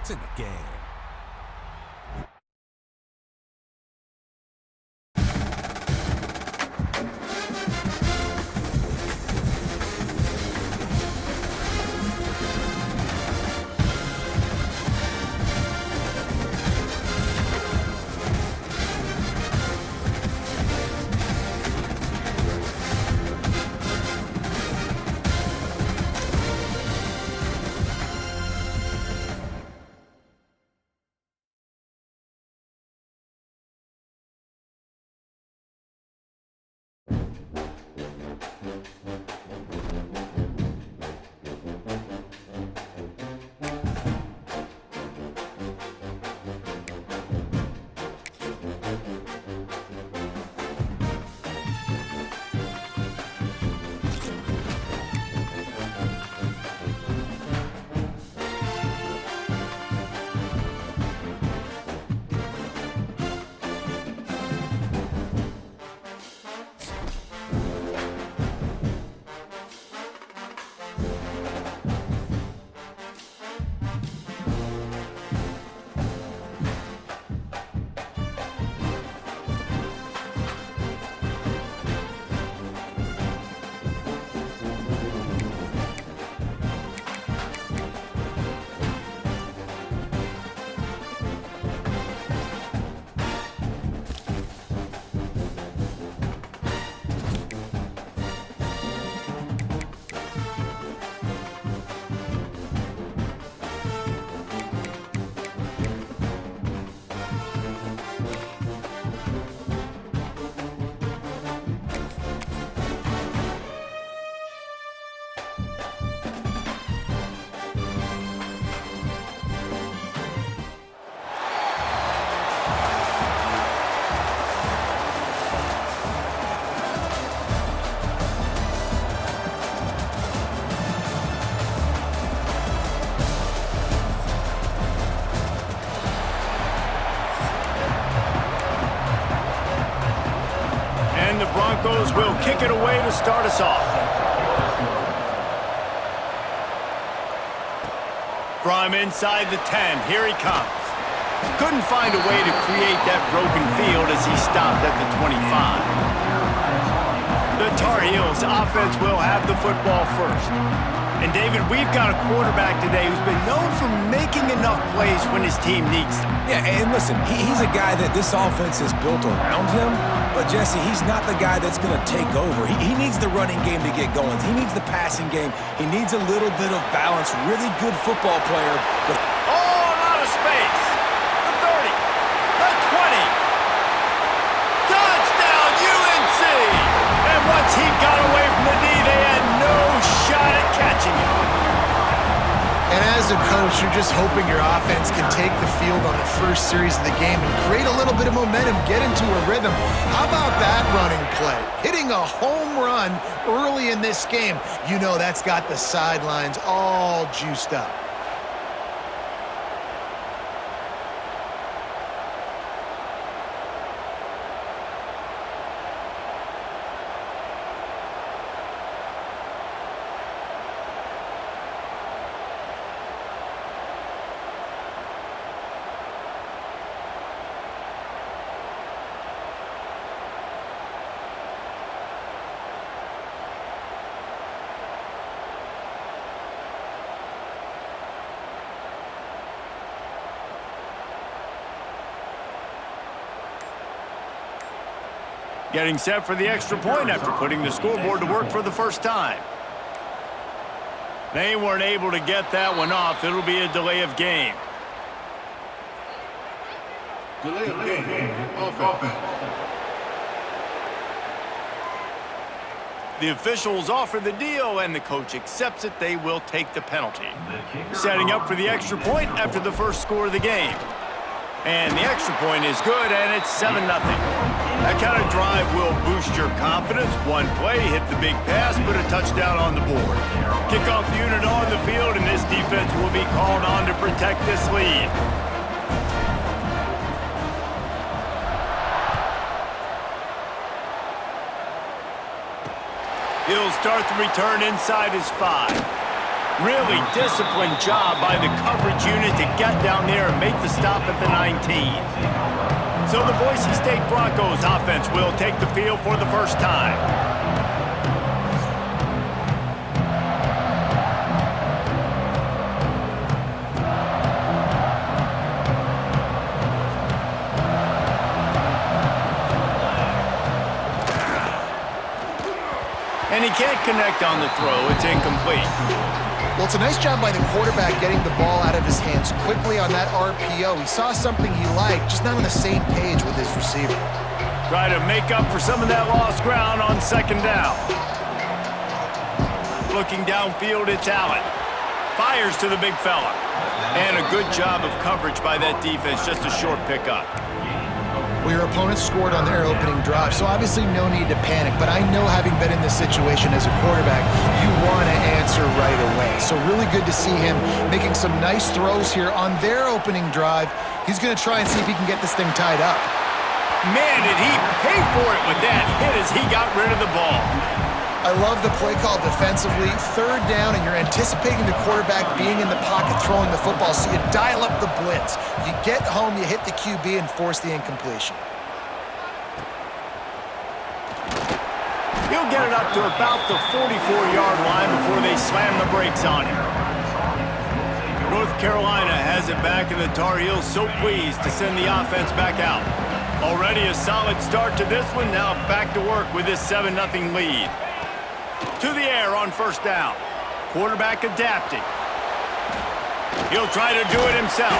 It's in the game. Broncos will kick it away to start us off. From inside the 10, here he comes. Couldn't find a way to create that broken field as he stopped at the 25. The Tar Heels offense will have the football first. And David, we've got a quarterback today who's been known for making enough plays when his team needs them. Yeah, and listen, he's a guy that this offense is built around him. But, Jesse, he's not the guy that's going to take over. He needs the running game to get going. He needs the passing game. He needs a little bit of balance. Really good football player. But out of space. The 30. The 20. Touchdown, UNC! And once he got away from the knee, they had no shot at catching him. And as a coach, you're just hoping your offense can take the field on the first series of the game and create a little bit of momentum, get into a rhythm. How about that running play? Hitting a home run early in this game. You know that's got the sidelines all juiced up. Getting set for the extra point after putting the scoreboard to work for the first time. They weren't able to get that one off. It'll be a delay of game. Delay of game. Offense. The officials offer the deal, and the coach accepts it. They will take the penalty. Setting up for the extra point after the first score of the game. And the extra point is good, and it's 7-0. That kind of drive will boost your confidence. One play, hit the big pass, put a touchdown on the board. Kickoff unit on the field, and this defense will be called on to protect this lead. He'll start the return inside his 5. Really disciplined job by the coverage unit to get down there and make the stop at the 19. So the Boise State Broncos offense will take the field for the first time. And he can't connect on the throw. It's incomplete. Well, it's a nice job by the quarterback getting the ball out of his hands quickly on that RPO. He saw something he liked, just not on the same page with his receiver. Try to make up for some of that lost ground on second down. Looking downfield, it's Allen. Fires to the big fella. And a good job of coverage by that defense, just a short pickup. Well, your opponent scored on their opening drive, so obviously no need to panic. But I know, having been in this situation as a quarterback, you want to answer right away. So really good to see him making some nice throws here on their opening drive. He's going to try and see if he can get this thing tied up. Man, did he pay for it with that hit as he got rid of the ball. I love the play call defensively. Third down, and you're anticipating the quarterback being in the pocket throwing the football, so you dial up the blitz. You get home, you hit the QB, and force the incompletion. He'll get it up to about the 44-yard line before they slam the brakes on him. North Carolina has it back, and the Tar Heels so pleased to send the offense back out. Already a solid start to this one. Now back to work with this 7-0 lead. To the air on first down. Quarterback adapting. He'll try to do it himself.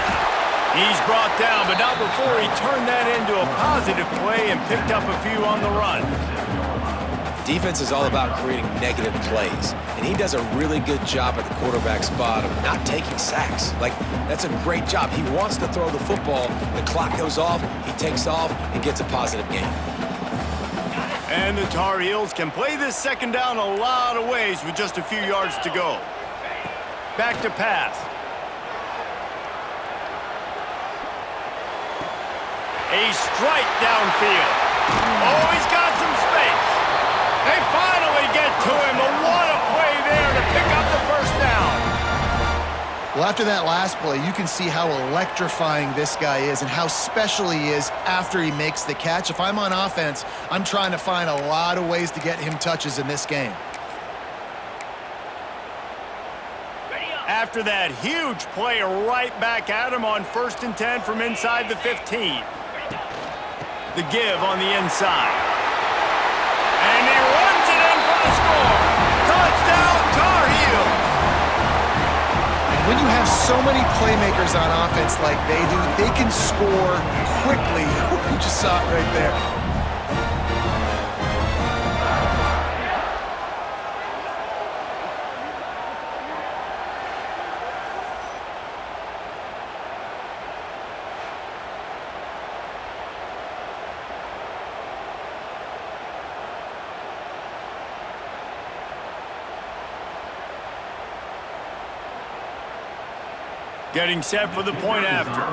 He's brought down, but not before he turned that into a positive play and picked up a few on the run. Defense is all about creating negative plays, and he does a really good job at the quarterback spot of not taking sacks. Like, that's a great job. He wants to throw the football. The clock goes off, he takes off, and gets a positive gain. And the Tar Heels can play this second down a lot of ways with just a few yards to go. Back to pass. A strike downfield. Oh, he's got some space. They finally get to him, but what a play there to pick up the first down. Well, after that last play, you can see how electrifying this guy is and how special he is after he makes the catch. If I'm on offense, I'm trying to find a lot of ways to get him touches in this game. After that huge play, right back at him on 1st and 10 from inside the 15. The give on the inside. And he runs it in for the score. Touchdown, Tar Heels. When you have so many playmakers on offense like they do, they can score quickly. You just saw it right there. Getting set for the point after.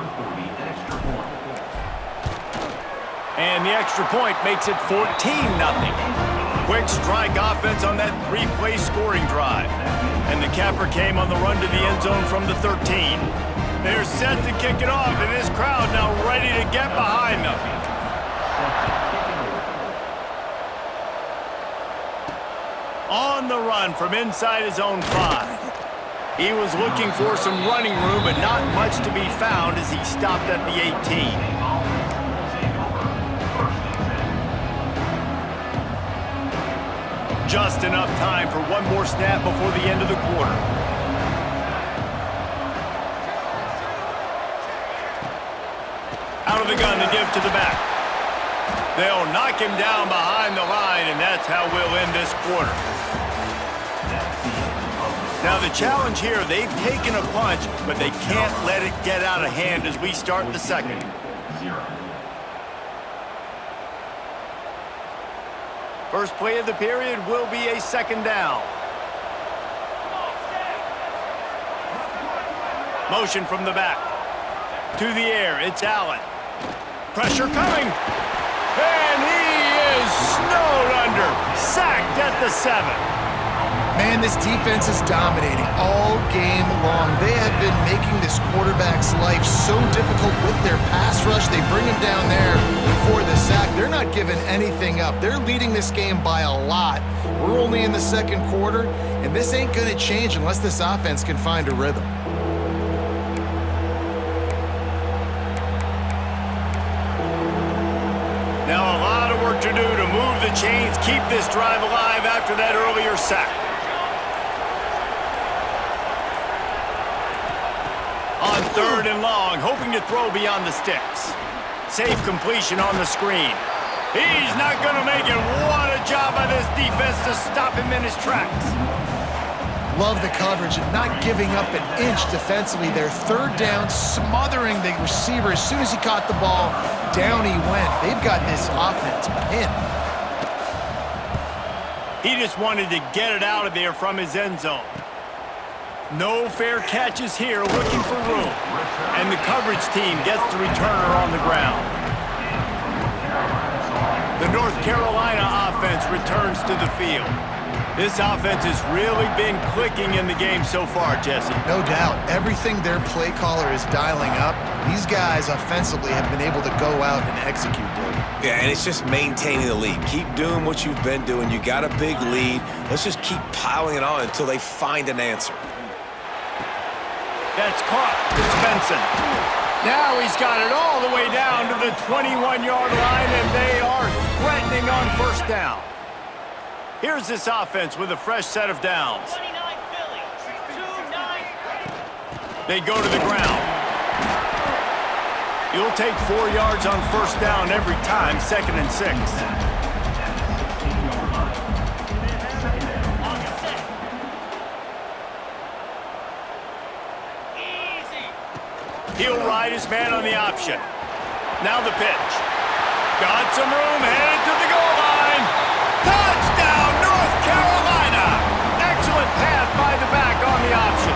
And the extra point makes it 14-0. Quick strike offense on that 3-play scoring drive. And the capper came on the run to the end zone from the 13. They're set to kick it off, and this crowd now ready to get behind them. On the run from inside his own 5. He was looking for some running room, but not much to be found as he stopped at the 18. Just enough time for one more snap before the end of the quarter. Out of the gun, the give to the back. They'll knock him down behind the line, and that's how we'll end this quarter. Now the challenge here, they've taken a punch, but they can't let it get out of hand as we start the second. First play of the period will be a second down. Motion from the back. To the air, it's Allen. Pressure coming. And he is snowed under. Sacked at the 7. Man, this defense is dominating all game long. They have been making this quarterback's life so difficult with their pass rush. They bring him down there for the sack. They're not giving anything up. They're leading this game by a lot. We're only in the second quarter, and this ain't going to change unless this offense can find a rhythm. Now a lot of work to do to move the chains, keep this drive alive after that earlier sack. On 3rd and long, hoping to throw beyond the sticks. Safe completion on the screen. He's not going to make it. What a job by this defense to stop him in his tracks. Love the coverage and not giving up an inch defensively. Their 3rd down, smothering the receiver. As soon as he caught the ball, down he went. They've got this offense pinned. He just wanted to get it out of there from his end zone. No fair catches here, looking for room. And the coverage team gets the returner on the ground. The North Carolina offense returns to the field. This offense has really been clicking in the game so far, Jesse. No doubt. Everything their play caller is dialing up, these guys offensively have been able to go out and execute, dude. Yeah, and it's just maintaining the lead. Keep doing what you've been doing. You got a big lead. Let's just keep piling it on until they find an answer. That's caught. It's Benson. Now he's got it all the way down to the 21-yard line, and they are threatening on 1st down. Here's this offense with a fresh set of downs. They go to the ground. You'll take 4 yards on 1st down every time, 2nd and 6. He'll ride his man on the option. Now the pitch. Got some room, headed to the goal line. Touchdown, North Carolina! Excellent pass by the back on the option.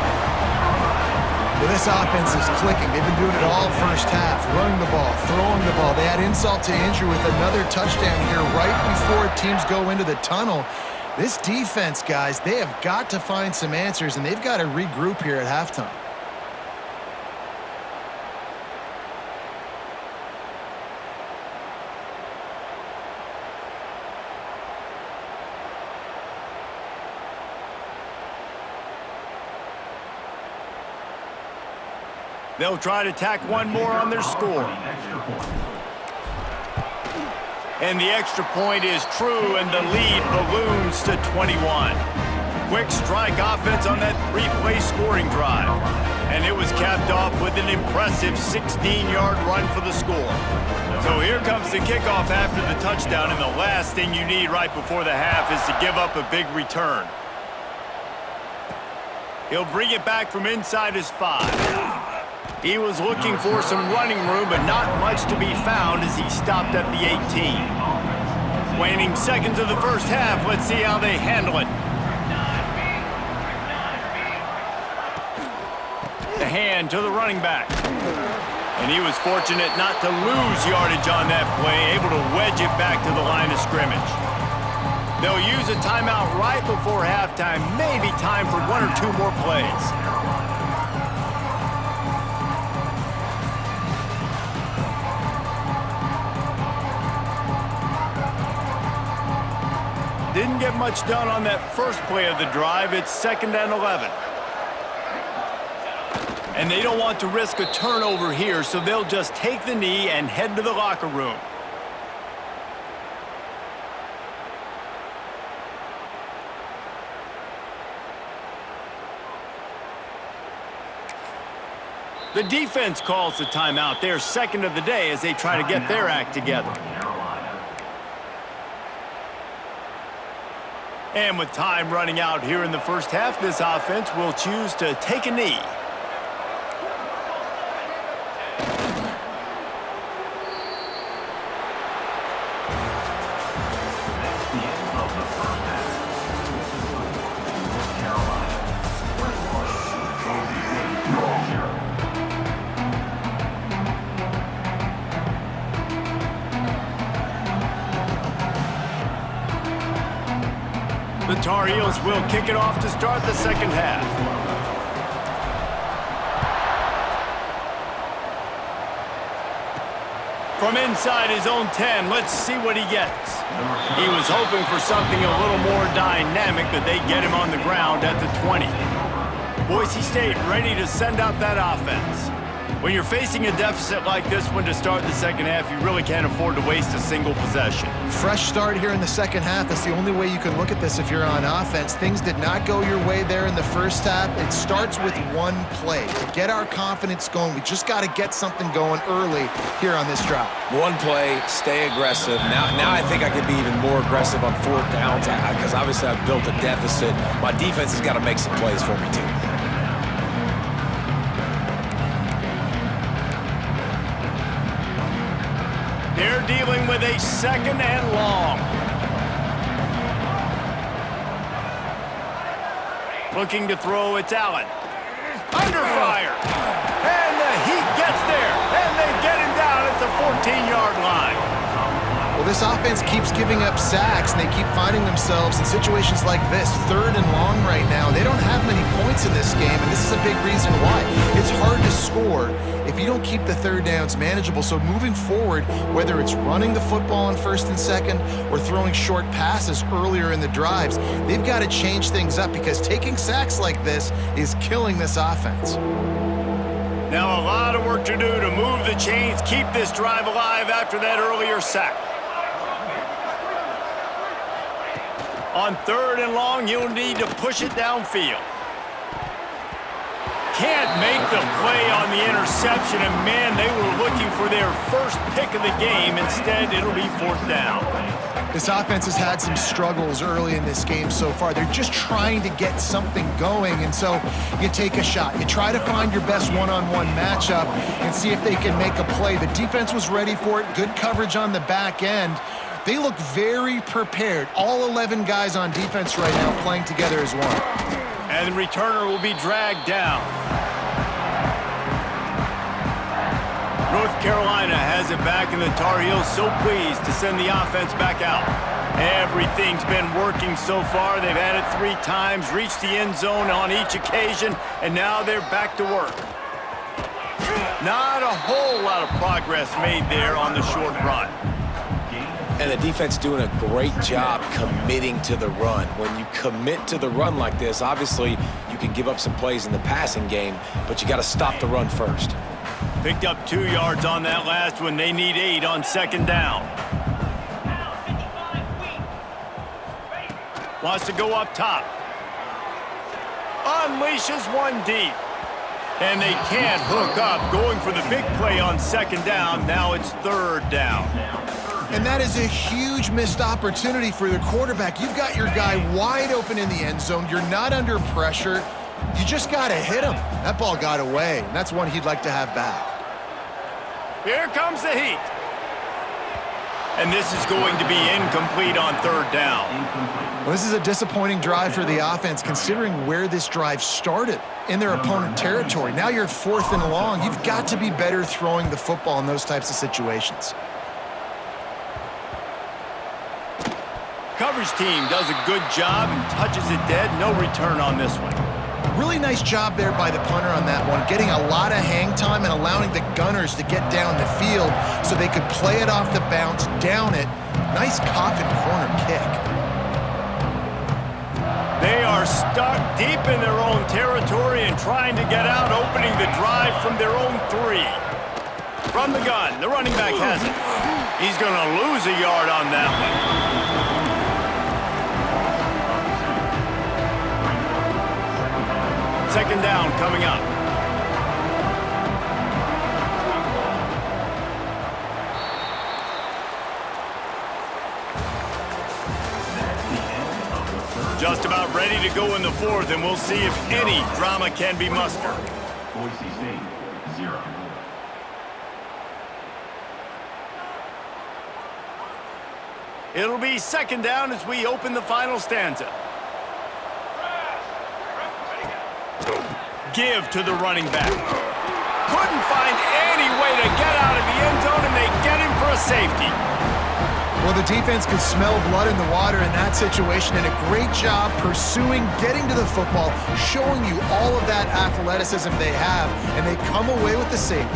Well, this offense is clicking. They've been doing it all first half, running the ball, throwing the ball. They add insult to injury with another touchdown here right before teams go into the tunnel. This defense, guys, they have got to find some answers, and they've got to regroup here at halftime. They'll try to tack one more on their score. And the extra point is true, and the lead balloons to 21. Quick strike offense on that 3-play scoring drive. And it was capped off with an impressive 16-yard run for the score. So here comes the kickoff after the touchdown, and the last thing you need right before the half is to give up a big return. He'll bring it back from inside his 5. He was looking for some running room, but not much to be found as he stopped at the 18. Waning seconds of the first half, let's see how they handle it. The hand to the running back. And he was fortunate not to lose yardage on that play, able to wedge it back to the line of scrimmage. They'll use a timeout right before halftime, maybe time for 1 or 2 more plays. Didn't get much done on that first play of the drive. It's 2nd and 11. And they don't want to risk a turnover here, so they'll just take the knee and head to the locker room. The defense calls the timeout. They're 2nd of the day as they try to get their act together. And with time running out here in the first half, this offense will choose to take a knee. The Tar Heels will kick it off to start the second half. From inside his own 10, let's see what he gets. He was hoping for something a little more dynamic, but they get him on the ground at the 20. Boise State ready to send out that offense. When you're facing a deficit like this one to start the second half, you really can't afford to waste a single possession. Fresh start here in the second half. That's the only way you can look at this if you're on offense. Things did not go your way there in the first half. It starts with one play. To get our confidence going, we just got to get something going early here on this drive. One play, stay aggressive. Now I think I could be even more aggressive on fourth downs because obviously I've built a deficit. My defense has got to make some plays for me too. They're dealing with a second and long. Looking to throw, it's Allen. Under fire. And the Heat gets there. And they get him down at the 14-yard line. Well, this offense keeps giving up sacks, and they keep finding themselves in situations like this, third and long right now. They don't have many points in this game, and this is a big reason why. It's hard to score if you don't keep the third downs manageable. So moving forward, whether it's running the football on first and second or throwing short passes earlier in the drives, they've got to change things up because taking sacks like this is killing this offense. Now a lot of work to do to move the chains, keep this drive alive after that earlier sack. On third and long, you'll need to push it downfield. Can't make the play on the interception, and man, they were looking for their first pick of the game. Instead, it'll be fourth down. This offense has had some struggles early in this game so far. They're just trying to get something going, and so you take a shot. You try to find your best one-on-one matchup and see if they can make a play. The defense was ready for it. Good coverage on the back end. They look very prepared. All 11 guys on defense right now playing together as one. And the returner will be dragged down. North Carolina has it back, and the Tar Heels so pleased to send the offense back out. Everything's been working so far. They've had it 3 times, reached the end zone on each occasion, and now they're back to work. Not a whole lot of progress made there on the short run. And the defense doing a great job committing to the run. When you commit to the run like this, obviously you can give up some plays in the passing game, but you got to stop the run first. Picked up 2 yards on that last one. They need 8 on second down. Wants to go up top. Unleashes one deep. And they can't hook up. Going for the big play on second down. Now it's third down. And that is a huge missed opportunity for the quarterback. You've got your guy wide open in the end zone. You're not under pressure. You just got to hit him. That ball got away, and that's one he'd like to have back. Here comes the Heat. And this is going to be incomplete on third down. Well, this is a disappointing drive for the offense, considering where this drive started in their opponent territory. Now you're at fourth and long. You've got to be better throwing the football in those types of situations. Coverage team does a good job and touches it dead. No return on this one. Really nice job there by the punter on that one, getting a lot of hang time and allowing the Gunners to get down the field so they could play it off the bounce, down it. Nice coffin corner kick. They are stuck deep in their own territory and trying to get out, opening the drive from their own 3. From the gun, the running back has it. He's going to lose a yard on that one. Second down coming up. Just about ready to go in the fourth, and we'll see if any drama can be mustered. Boise State, 0. It'll be second down as we open the final stanza. Give to the running back. Couldn't find any way to get out of the end zone, and they get him for a safety. Well, the defense could smell blood in the water in that situation, and a great job pursuing, getting to the football, showing you all of that athleticism they have, and they come away with the safety.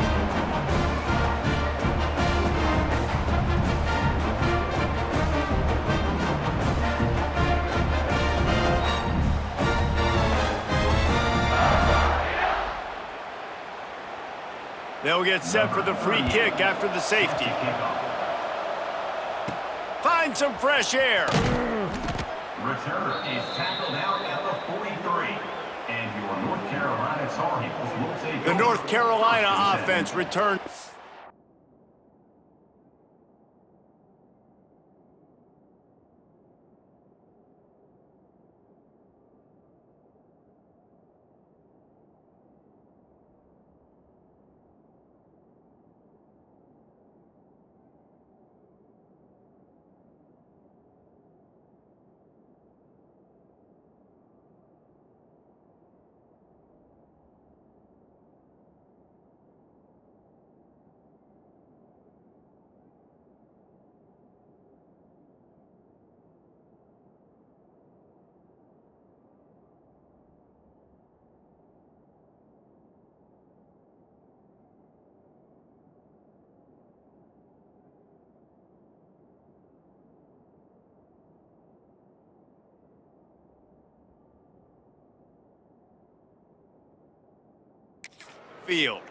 They'll get set for the free kick after the safety. Find some fresh air. Return is tackled out at the 43. And your North Carolina Tar Heels will take The North Carolina offense returns. Field.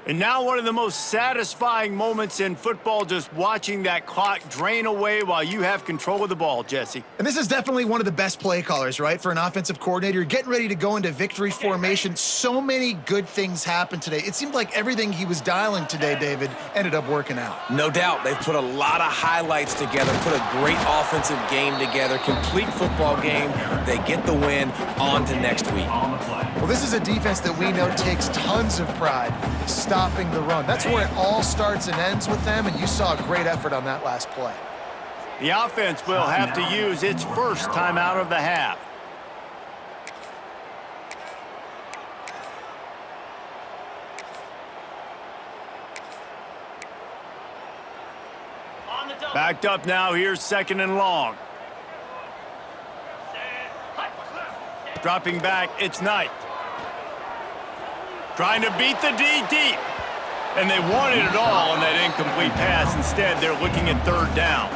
And now one of the most satisfying moments in football, just watching that clock drain away while you have control of the ball, Jesse. And this is definitely one of the best play callers, right, for an offensive coordinator. You're getting ready to go into victory formation. So many good things happened today. It seemed like everything he was dialing today, David, ended up working out. No doubt. They've put a lot of highlights together, put a great offensive game together, complete football game. They get the win. On to next week. Well, this is a defense that we know takes tons of pride stopping the run. That's where it all starts and ends with them, and you saw a great effort on that last play. The offense will have to use its first timeout of the half. Backed up now, here's 2nd and long. Dropping back, it's Knight. Trying to beat the D deep. And they wanted it all on that incomplete pass. Instead, they're looking at 3rd down.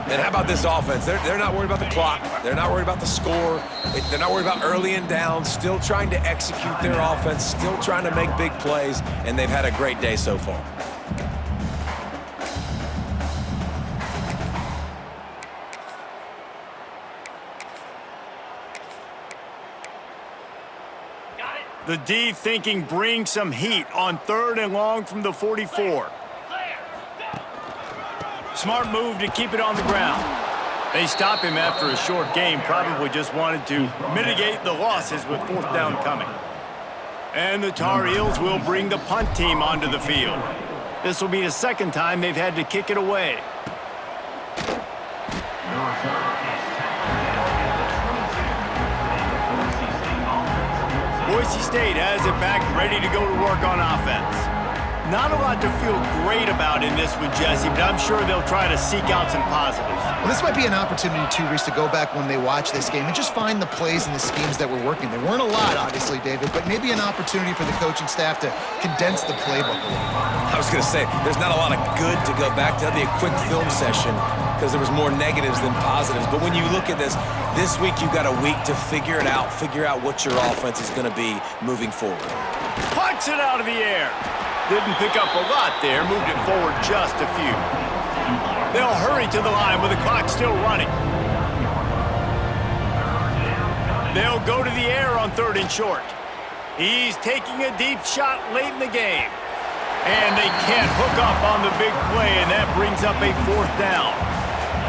And how about this offense? They're not worried about the clock. They're not worried about the score. They're not worried about early and down. Still trying to execute their offense. Still trying to make big plays. And they've had a great day so far. The D thinking bring some heat on 3rd and long from the 44. Smart move to keep it on the ground. They stop him after a short game, probably just wanted to mitigate the losses with 4th down coming. And the Tar Heels will bring the punt team onto the field. This will be the 2nd time they've had to kick it away. Boise State has it back, ready to go to work on offense. Not a lot to feel great about in this one, Jesse, but I'm sure they'll try to seek out some positives. Well, this might be an opportunity, too, Reese, to go back when they watch this game and just find the plays and the schemes that were working. There weren't a lot, obviously, David, but maybe an opportunity for the coaching staff to condense the playbook a little bit. I was going to say, there's not a lot of good to go back to. That'd be a quick film session because there was more negatives than positives. But when you look at this week you've got a week to figure it out, figure out what your offense is going to be moving forward. Pucks it out of the air. Didn't pick up a lot there, moved it forward just a few. They'll hurry to the line with the clock still running. They'll go to the air on 3rd and short. He's taking a deep shot late in the game. And they can't hook up on the big play, and that brings up a 4th down.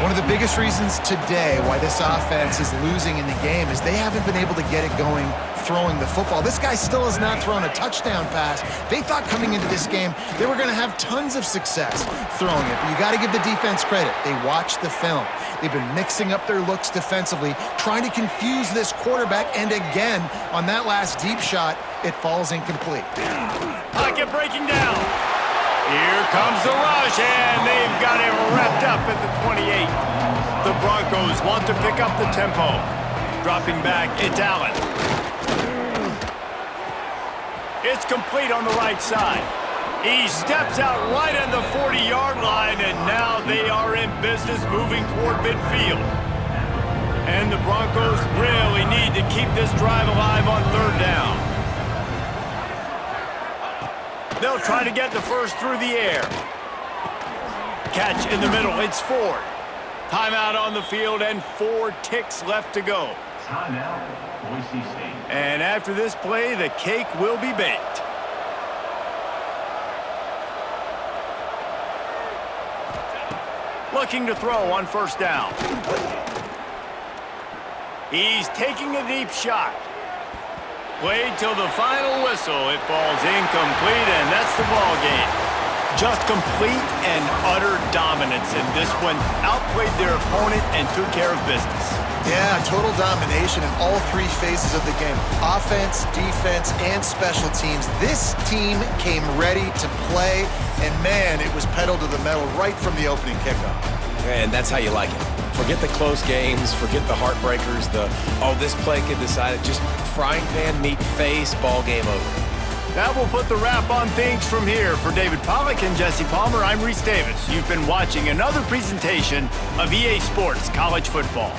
One of the biggest reasons today why this offense is losing in the game is they haven't been able to get it going throwing the football. This guy still has not thrown a touchdown pass. They thought coming into this game they were going to have tons of success throwing it. But you got to give the defense credit. They watched the film. They've been mixing up their looks defensively, trying to confuse this quarterback. And again, on that last deep shot, it falls incomplete. Pocket breaking down. Here comes the rush, and they've got him wrapped up at the 28. The Broncos want to pick up the tempo. Dropping back, it's Allen. It's complete on the right side. He steps out right on the 40-yard line, and now they are in business moving toward midfield. And the Broncos really need to keep this drive alive on third down. They'll try to get the first through the air. Catch in the middle, it's Ford. Timeout on the field and 4 ticks left to go. Timeout, Boise State. And after this play, the cake will be baked. Looking to throw on first down. He's taking a deep shot. Played till the final whistle. It falls incomplete, and that's the ball game. Just complete and utter dominance in this one. Outplayed their opponent and took care of business. Yeah, total domination in all 3 phases of the game. Offense, defense, and special teams. This team came ready to play, and man, it was pedal to the metal right from the opening kickoff. And that's how you like it. Forget the close games, forget the heartbreakers, this play could decide it. Just frying pan, meat face, ball game over. That will put the wrap on things from here. For David Pollack and Jesse Palmer, I'm Reese Davis. You've been watching another presentation of EA Sports College Football.